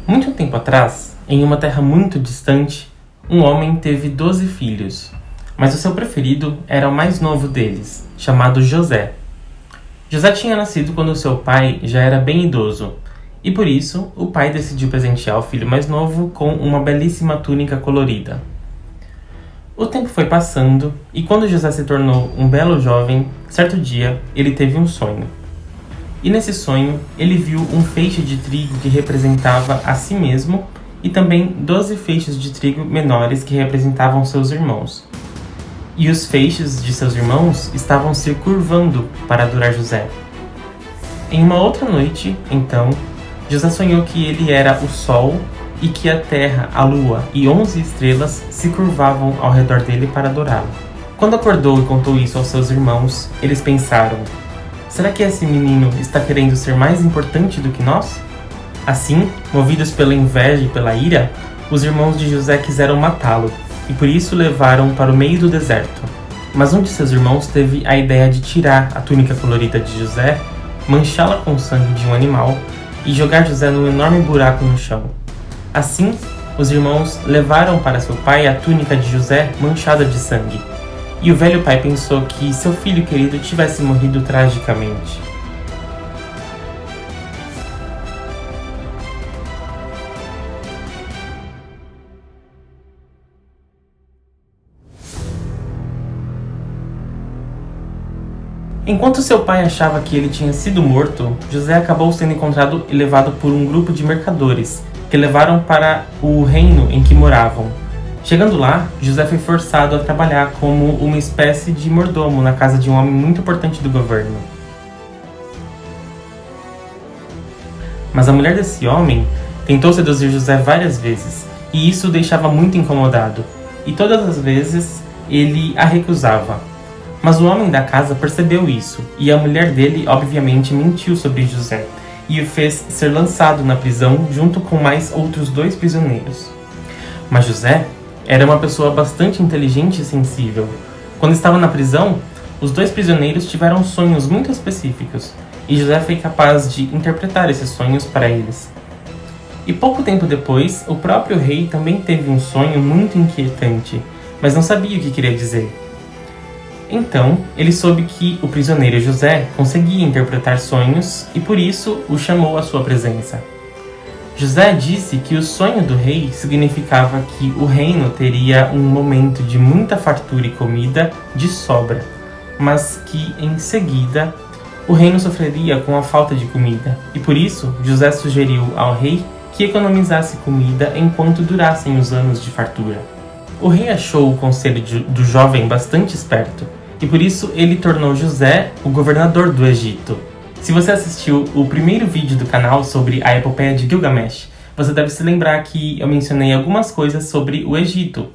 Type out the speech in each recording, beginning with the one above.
Muito tempo atrás, em uma terra muito distante, um homem teve 12 filhos, mas o seu preferido era o mais novo deles, chamado José. José tinha nascido quando seu pai já era bem idoso, e por isso o pai decidiu presentear o filho mais novo com uma belíssima túnica colorida. O tempo foi passando, e quando José se tornou um belo jovem, certo dia ele teve um sonho. E nesse sonho, ele viu um feixe de trigo que representava a si mesmo e também 12 feixes de trigo menores que representavam seus irmãos. E os feixes de seus irmãos estavam se curvando para adorar José. Em uma outra noite, então, José sonhou que ele era o sol e que a terra, a lua e 11 estrelas se curvavam ao redor dele para adorá-lo. Quando acordou e contou isso aos seus irmãos, eles pensaram: será que esse menino está querendo ser mais importante do que nós? Assim, movidos pela inveja e pela ira, os irmãos de José quiseram matá-lo, e por isso o levaram para o meio do deserto. Mas um de seus irmãos teve a ideia de tirar a túnica colorida de José, manchá-la com o sangue de um animal e jogar José num enorme buraco no chão. Assim, os irmãos levaram para seu pai a túnica de José manchada de sangue. E o velho pai pensou que seu filho querido tivesse morrido tragicamente. Enquanto seu pai achava que ele tinha sido morto, José acabou sendo encontrado e levado por um grupo de mercadores, que levaram para o reino em que moravam. Chegando lá, José foi forçado a trabalhar como uma espécie de mordomo na casa de um homem muito importante do governo. Mas a mulher desse homem tentou seduzir José várias vezes, e isso o deixava muito incomodado, e todas as vezes ele a recusava. Mas o homem da casa percebeu isso, e a mulher dele obviamente mentiu sobre José, e o fez ser lançado na prisão junto com mais outros 2 prisioneiros. Mas José era uma pessoa bastante inteligente e sensível. Quando estava na prisão, os 2 prisioneiros tiveram sonhos muito específicos, e José foi capaz de interpretar esses sonhos para eles. E pouco tempo depois, o próprio rei também teve um sonho muito inquietante, mas não sabia o que queria dizer. Então, ele soube que o prisioneiro José conseguia interpretar sonhos e por isso o chamou à sua presença. José disse que o sonho do rei significava que o reino teria um momento de muita fartura e comida de sobra, mas que, em seguida, o reino sofreria com a falta de comida, e por isso José sugeriu ao rei que economizasse comida enquanto durassem os anos de fartura. O rei achou o conselho do jovem bastante esperto, e por isso ele tornou José o governador do Egito. Se você assistiu o primeiro vídeo do canal sobre a epopeia de Gilgamesh, você deve se lembrar que eu mencionei algumas coisas sobre o Egito.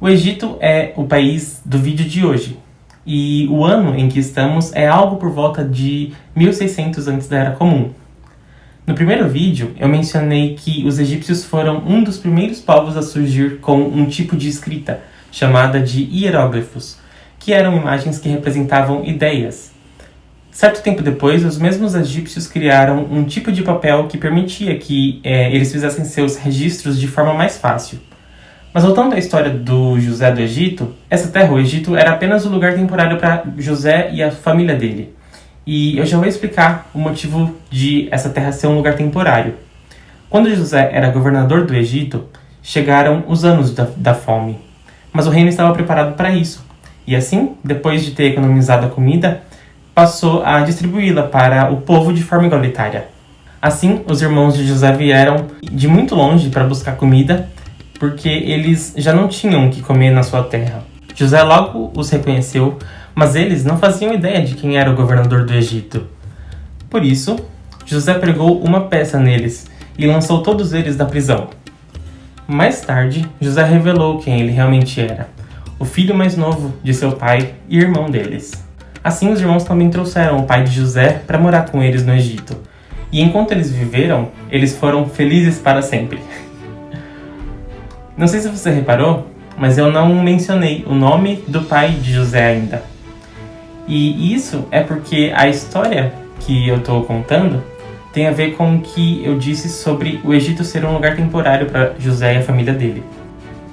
O Egito é o país do vídeo de hoje, e o ano em que estamos é algo por volta de 1600 antes da Era Comum. No primeiro vídeo, eu mencionei que os egípcios foram um dos primeiros povos a surgir com um tipo de escrita, chamada de hieróglifos, que eram imagens que representavam ideias. Certo tempo depois, os mesmos egípcios criaram um tipo de papel que permitia que eles fizessem seus registros de forma mais fácil. Mas voltando à história do José do Egito, essa terra, o Egito, era apenas um lugar temporário para José e a família dele. E eu já vou explicar o motivo de essa terra ser um lugar temporário. Quando José era governador do Egito, chegaram os anos da fome. Mas o reino estava preparado para isso. E assim, depois de ter economizado a comida, passou a distribuí-la para o povo de forma igualitária. Assim, os irmãos de José vieram de muito longe para buscar comida, porque eles já não tinham o que comer na sua terra. José logo os reconheceu, mas eles não faziam ideia de quem era o governador do Egito. Por isso, José pregou uma peça neles e lançou todos eles da prisão. Mais tarde, José revelou quem ele realmente era: o filho mais novo de seu pai e irmão deles. Assim, os irmãos também trouxeram o pai de José para morar com eles no Egito. E enquanto eles viveram, eles foram felizes para sempre. Não sei se você reparou, mas eu não mencionei o nome do pai de José ainda. E isso é porque a história que eu estou contando tem a ver com o que eu disse sobre o Egito ser um lugar temporário para José e a família dele.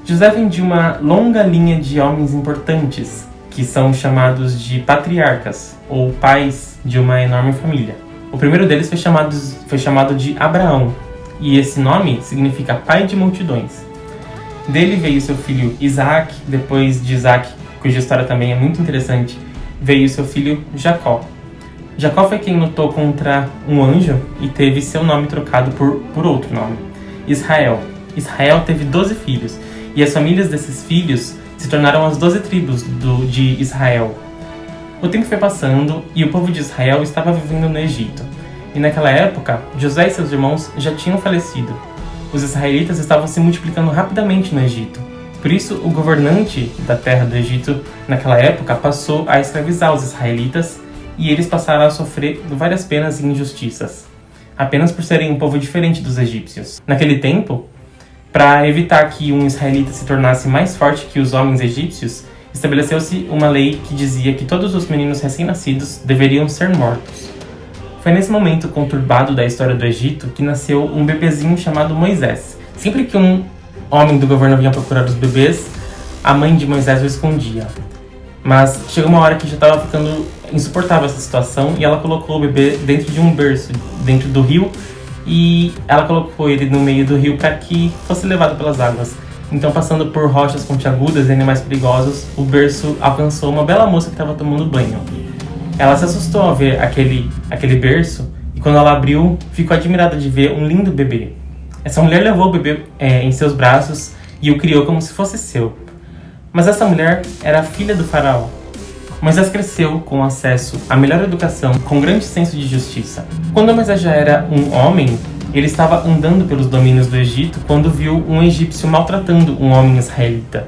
José vem de uma longa linha de homens importantes, que são chamados de patriarcas, ou pais de uma enorme família. O primeiro deles foi chamado de Abraão, e esse nome significa pai de multidões. Dele veio seu filho Isaac, depois de Isaac, cuja história também é muito interessante, veio seu filho Jacó. Jacó foi quem lutou contra um anjo e teve seu nome trocado por outro nome, Israel. Israel teve 12 filhos, e as famílias desses filhos se tornaram as 12 tribos de Israel. O tempo foi passando e o povo de Israel estava vivendo no Egito. E naquela época, José e seus irmãos já tinham falecido. Os israelitas estavam se multiplicando rapidamente no Egito. Por isso, o governante da terra do Egito, naquela época, passou a escravizar os israelitas e eles passaram a sofrer várias penas e injustiças, apenas por serem um povo diferente dos egípcios. Naquele tempo, para evitar que um israelita se tornasse mais forte que os homens egípcios, estabeleceu-se uma lei que dizia que todos os meninos recém-nascidos deveriam ser mortos. Foi nesse momento conturbado da história do Egito que nasceu um bebezinho chamado Moisés. Sempre que um homem do governo vinha procurar os bebês, a mãe de Moisés o escondia. Mas chegou uma hora que já estava ficando insuportável essa situação e ela colocou o bebê dentro de um berço, dentro do rio, e ela colocou ele no meio do rio para que fosse levado pelas águas. Então, passando por rochas pontiagudas e animais perigosos, o berço alcançou uma bela moça que estava tomando banho. Ela se assustou ao ver aquele berço e quando ela abriu, ficou admirada de ver um lindo bebê. Essa mulher levou o bebê em seus braços e o criou como se fosse seu. Mas essa mulher era filha do faraó. Moisés cresceu com acesso à melhor educação, com grande senso de justiça. Quando Moisés já era um homem, ele estava andando pelos domínios do Egito quando viu um egípcio maltratando um homem israelita.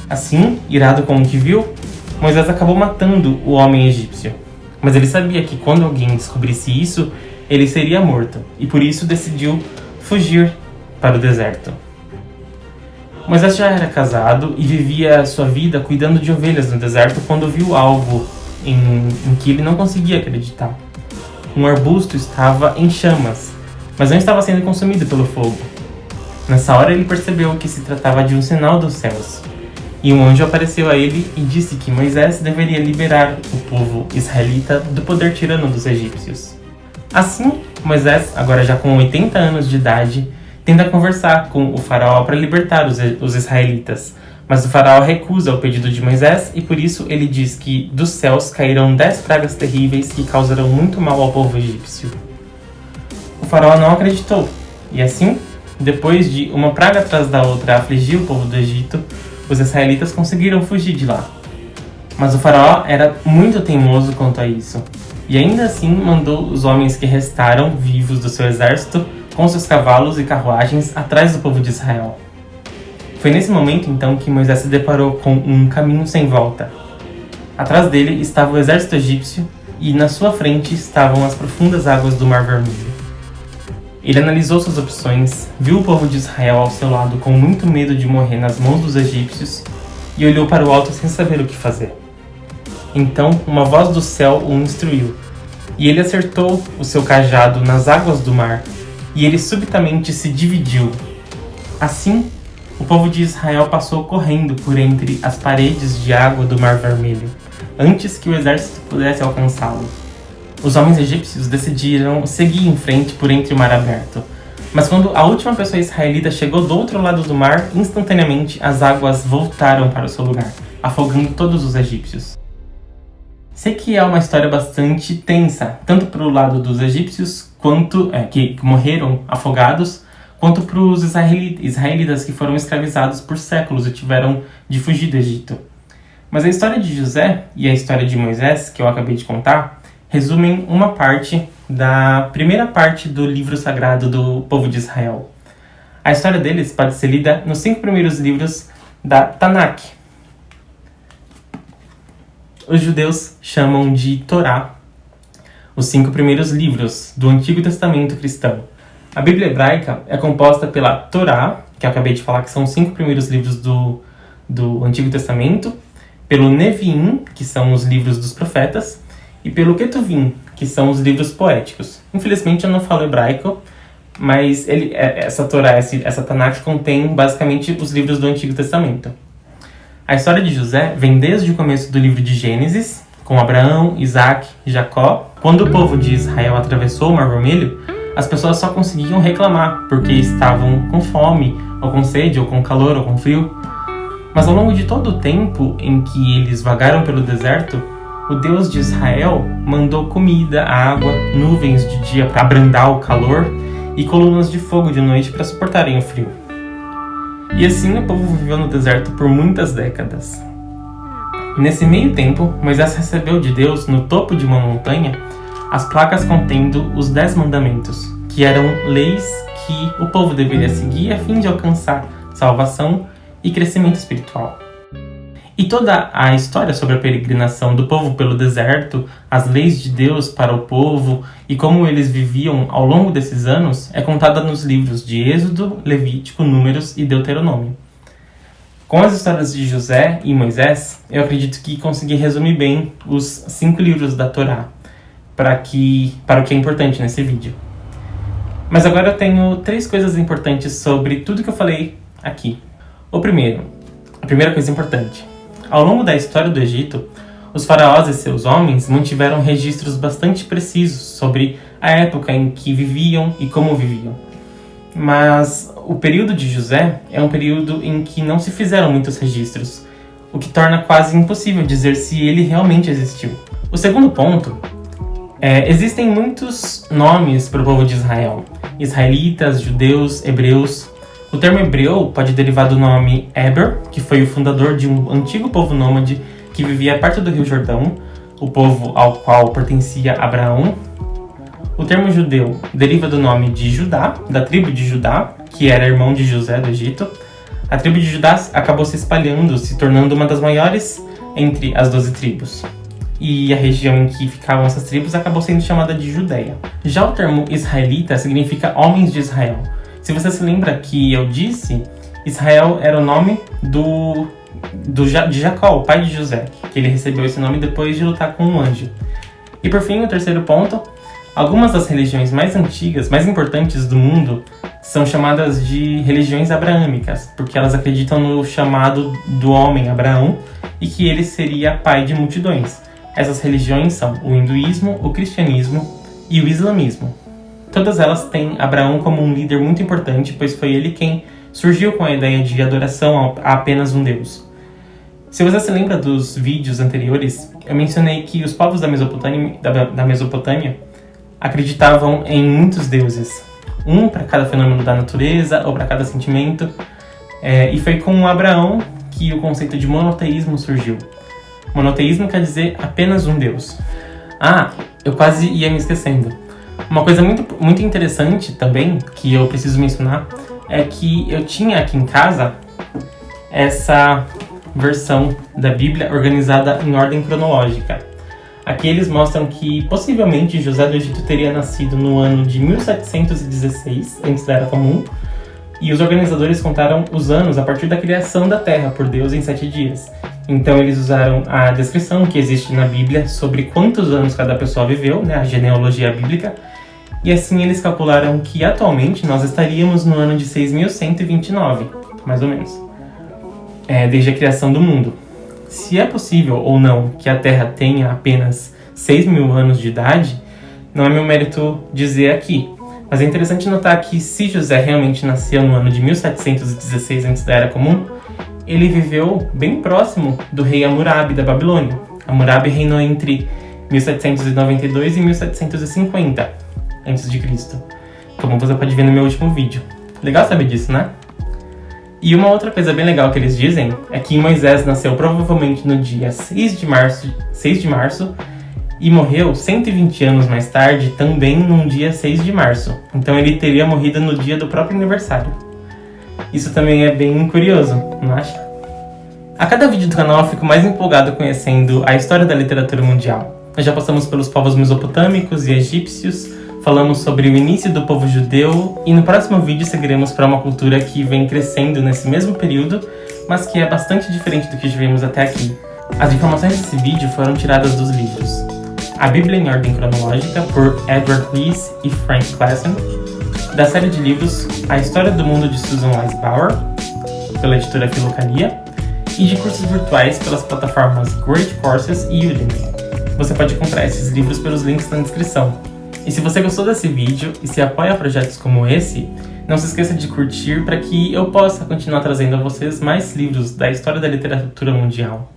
Assim, irado com o que viu, Moisés acabou matando o homem egípcio. Mas ele sabia que quando alguém descobrisse isso, ele seria morto, e por isso decidiu fugir para o deserto. Moisés já era casado e vivia sua vida cuidando de ovelhas no deserto quando viu algo em que ele não conseguia acreditar. Um arbusto estava em chamas, mas não estava sendo consumido pelo fogo. Nessa hora ele percebeu que se tratava de um sinal dos céus. E um anjo apareceu a ele e disse que Moisés deveria liberar o povo israelita do poder tirano dos egípcios. Assim, Moisés, agora já com 80 anos de idade, tenta conversar com o faraó para libertar os israelitas, mas o faraó recusa o pedido de Moisés e por isso ele diz que dos céus cairão 10 pragas terríveis que causarão muito mal ao povo egípcio. O faraó não acreditou, e assim, depois de uma praga atrás da outra afligir o povo do Egito, os israelitas conseguiram fugir de lá. Mas o faraó era muito teimoso quanto a isso, e ainda assim mandou os homens que restaram vivos do seu exército com seus cavalos e carruagens atrás do povo de Israel. Foi nesse momento então que Moisés se deparou com um caminho sem volta. Atrás dele estava o exército egípcio e na sua frente estavam as profundas águas do Mar Vermelho. Ele analisou suas opções, viu o povo de Israel ao seu lado com muito medo de morrer nas mãos dos egípcios e olhou para o alto sem saber o que fazer. Então uma voz do céu o instruiu, e ele acertou o seu cajado nas águas do mar, e ele subitamente se dividiu. Assim, o povo de Israel passou correndo por entre as paredes de água do Mar Vermelho, antes que o exército pudesse alcançá-lo. Os homens egípcios decidiram seguir em frente por entre o mar aberto, mas quando a última pessoa israelita chegou do outro lado do mar, instantaneamente as águas voltaram para o seu lugar, afogando todos os egípcios. Sei que é uma história bastante tensa, tanto para o lado dos egípcios, que morreram afogados, quanto para os israelitas que foram escravizados por séculos e tiveram de fugir do Egito. Mas a história de José e a história de Moisés, que eu acabei de contar, resumem uma parte da primeira parte do livro sagrado do povo de Israel. A história deles pode ser lida nos 5 primeiros livros da Tanakh. Os judeus chamam de Torá os 5 primeiros livros do Antigo Testamento cristão. A Bíblia hebraica é composta pela Torá, que eu acabei de falar que são os 5 primeiros livros do Antigo Testamento, pelo Neviim, que são os livros dos profetas, e pelo Ketuvim, que são os livros poéticos. Infelizmente eu não falo hebraico, mas essa Torá, essa Tanakh contém basicamente os livros do Antigo Testamento. A história de José vem desde o começo do livro de Gênesis, com Abraão, Isaac e Jacó. Quando o povo de Israel atravessou o Mar Vermelho, as pessoas só conseguiam reclamar porque estavam com fome, ou com sede, ou com calor, ou com frio. Mas ao longo de todo o tempo em que eles vagaram pelo deserto, o Deus de Israel mandou comida, água, nuvens de dia para abrandar o calor e colunas de fogo de noite para suportarem o frio. E assim o povo viveu no deserto por muitas décadas. Nesse meio tempo, Moisés recebeu de Deus, no topo de uma montanha, as placas contendo os 10 mandamentos, que eram leis que o povo deveria seguir a fim de alcançar salvação e crescimento espiritual. E toda a história sobre a peregrinação do povo pelo deserto, as leis de Deus para o povo e como eles viviam ao longo desses anos é contada nos livros de Êxodo, Levítico, Números e Deuteronômio. Com as histórias de José e Moisés, eu acredito que consegui resumir bem os 5 livros da Torá para o que é importante nesse vídeo. Mas agora eu tenho 3 coisas importantes sobre tudo que eu falei aqui. A primeira coisa importante. Ao longo da história do Egito, os faraós e seus homens mantiveram registros bastante precisos sobre a época em que viviam e como viviam. Mas o período de José é um período em que não se fizeram muitos registros, o que torna quase impossível dizer se ele realmente existiu. O segundo ponto existem muitos nomes para o povo de Israel: israelitas, judeus, hebreus. O termo hebreu pode derivar do nome Eber, que foi o fundador de um antigo povo nômade que vivia perto do Rio Jordão, o povo ao qual pertencia Abraão. O termo judeu deriva do nome de Judá, da tribo de Judá, que era irmão de José do Egito. A tribo de Judá acabou se espalhando, se tornando uma das maiores entre as 12 tribos. E a região em que ficavam essas tribos acabou sendo chamada de Judéia. Já o termo israelita significa homens de Israel. Se você se lembra que eu disse, Israel era o nome de Jacó, o pai de José, que ele recebeu esse nome depois de lutar com um anjo. E por fim, o terceiro ponto, algumas das religiões mais antigas, mais importantes do mundo, são chamadas de religiões abraâmicas, porque elas acreditam no chamado do homem Abraão e que ele seria pai de multidões. Essas religiões são o hinduísmo, o cristianismo e o islamismo. Todas elas têm Abraão como um líder muito importante, pois foi ele quem surgiu com a ideia de adoração a apenas um Deus. Se você se lembra dos vídeos anteriores, eu mencionei que os povos da Mesopotâmia acreditavam em muitos deuses, um para cada fenômeno da natureza ou para cada sentimento, e foi com Abraão que o conceito de monoteísmo surgiu. Monoteísmo quer dizer apenas um Deus. Eu quase ia me esquecendo. Uma coisa muito interessante também, que eu preciso mencionar, é que eu tinha aqui em casa essa versão da Bíblia organizada em ordem cronológica. Aqui eles mostram que possivelmente José do Egito teria nascido no ano de 1716, antes da Era Comum, e os organizadores contaram os anos a partir da criação da Terra por Deus em 7 dias. Então eles usaram a descrição que existe na Bíblia sobre quantos anos cada pessoa viveu, a genealogia bíblica, e assim eles calcularam que atualmente nós estaríamos no ano de 6.129, mais ou menos, desde a criação do mundo. Se é possível ou não que a Terra tenha apenas 6.000 anos de idade, não é meu mérito dizer aqui. Mas é interessante notar que se José realmente nasceu no ano de 1716 antes da Era Comum, ele viveu bem próximo do rei Hammurabi da Babilônia. Hammurabi reinou entre 1792 e 1750 a.C., como você pode ver no meu último vídeo. Legal saber disso, né? E uma outra coisa bem legal que eles dizem é que Moisés nasceu provavelmente no dia 6 de março e morreu 120 anos mais tarde, também num dia 6 de março. Então ele teria morrido no dia do próprio aniversário. Isso também é bem curioso, não acha? A cada vídeo do canal eu fico mais empolgado conhecendo a história da literatura mundial. Nós já passamos pelos povos mesopotâmicos e egípcios, falamos sobre o início do povo judeu e no próximo vídeo seguiremos para uma cultura que vem crescendo nesse mesmo período, mas que é bastante diferente do que já vimos até aqui. As informações desse vídeo foram tiradas dos livros A Bíblia em Ordem Cronológica, por Edward Rees e Frank Klassen, da série de livros A História do Mundo de Susan Weisbauer, pela editora Filocalia, e de cursos virtuais pelas plataformas Great Courses e Udemy. Você pode comprar esses livros pelos links na descrição. E se você gostou desse vídeo e se apoia projetos como esse, não se esqueça de curtir para que eu possa continuar trazendo a vocês mais livros da história da literatura mundial.